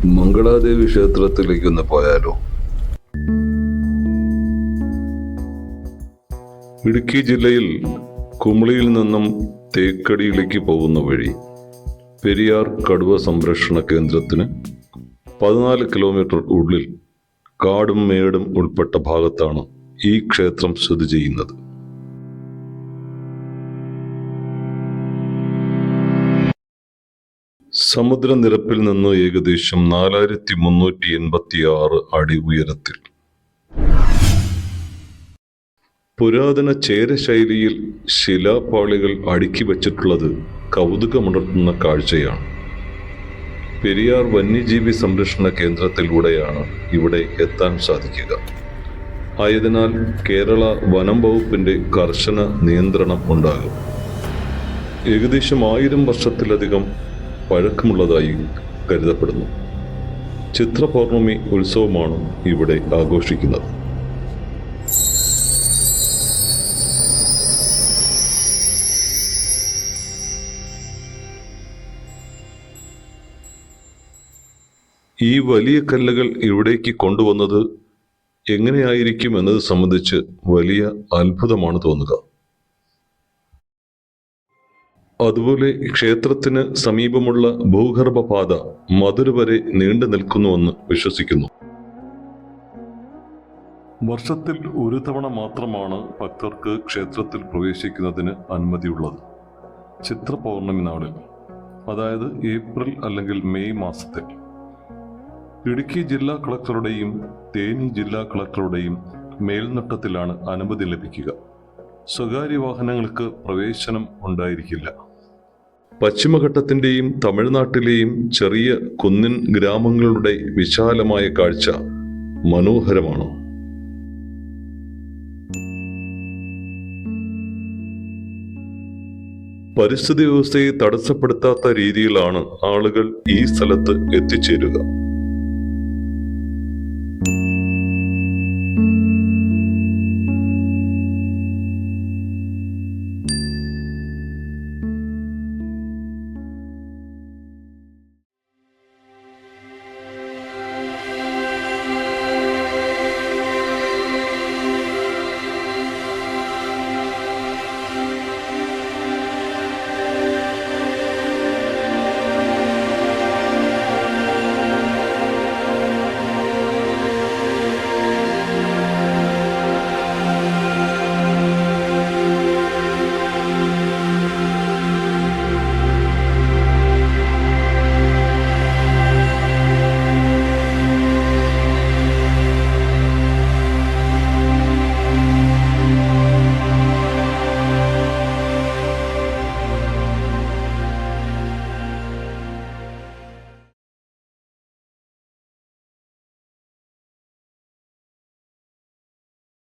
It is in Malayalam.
മംഗളാദേവി ക്ഷേത്രത്തിലേക്ക് ഒന്ന് പോയാലോ? ഇടുക്കി ജില്ലയിൽ കുമളിയിൽ നിന്നും തേക്കടിയിലേക്ക് പോകുന്ന വഴി പെരിയാർ കടുവ സംരക്ഷണ കേന്ദ്രത്തിന് 14 കിലോമീറ്റർ ഉള്ളിൽ കാടും മേടും ഉൾപ്പെട്ട ഭാഗത്താണ് ഈ ക്ഷേത്രം സ്ഥിതി ചെയ്യുന്നത്. സമുദ്രനിരപ്പിൽ നിന്ന് ഏകദേശം 4386 അടി ഉയരത്തിൽ പുരാതന ചേര ശൈലിയിൽ ശിലാപാളികൾ അടുക്കി വച്ചിട്ടുള്ളത് കൗതുകമുണർത്തുന്ന കാഴ്ചയാണ്. പെരിയാർ വന്യജീവി സംരക്ഷണ കേന്ദ്രത്തിലൂടെയാണ് ഇവിടെ എത്താൻ സാധിക്കുക. ആയതിനാൽ കേരള വനം വകുപ്പിന്റെ കർശന നിയന്ത്രണം ഉണ്ടാകും. ഏകദേശം 1000 വർഷത്തിലധികം പഴക്കമുള്ളതായി കരുതപ്പെടുന്നു. ചിത്ര പൗർണമി ഉത്സവമാണ് ഇവിടെ ആഘോഷിക്കുന്നത്. ഈ വലിയ കല്ലുകൾ ഇവിടേക്ക് കൊണ്ടുവന്നത് എങ്ങനെയായിരിക്കും എന്നത് സംബന്ധിച്ച് വലിയ അത്ഭുതമാണ് തോന്നുക. അതുപോലെ ക്ഷേത്രത്തിന് സമീപമുള്ള ഭൂഗർഭപാത മധുര വരെ നീണ്ടു നിൽക്കുന്നുവെന്ന് വിശ്വസിക്കുന്നു. വർഷത്തിൽ ഒരു തവണ മാത്രമാണ് ഭക്തർക്ക് ക്ഷേത്രത്തിൽ പ്രവേശിക്കുന്നതിന് അനുമതിയുള്ളത്. ചിത്ര പൗർണമി നാളിൽ, അതായത് ഏപ്രിൽ അല്ലെങ്കിൽ മെയ് മാസത്തിൽ. ഇടുക്കി ജില്ലാ കളക്ടറുടെയും തേനി ജില്ലാ കളക്ടറുടെയും മേൽനോട്ടത്തിലാണ് അനുമതി ലഭിക്കുക. സ്വകാര്യ വാഹനങ്ങൾക്ക് പ്രവേശനം ഉണ്ടായിരിക്കില്ല. പശ്ചിമഘട്ടത്തിന്റെയും തമിഴ്നാട്ടിലെയും ചെറിയ കുന്നിൻ ഗ്രാമങ്ങളുടെ വിശാലമായ കാഴ്ച മനോഹരമാണ്. പരിസ്ഥിതി വ്യവസ്ഥയെ തടസ്സപ്പെടുത്താത്ത രീതിയിലാണ് ആളുകൾ ഈ സ്ഥലത്ത് എത്തിച്ചേരുക.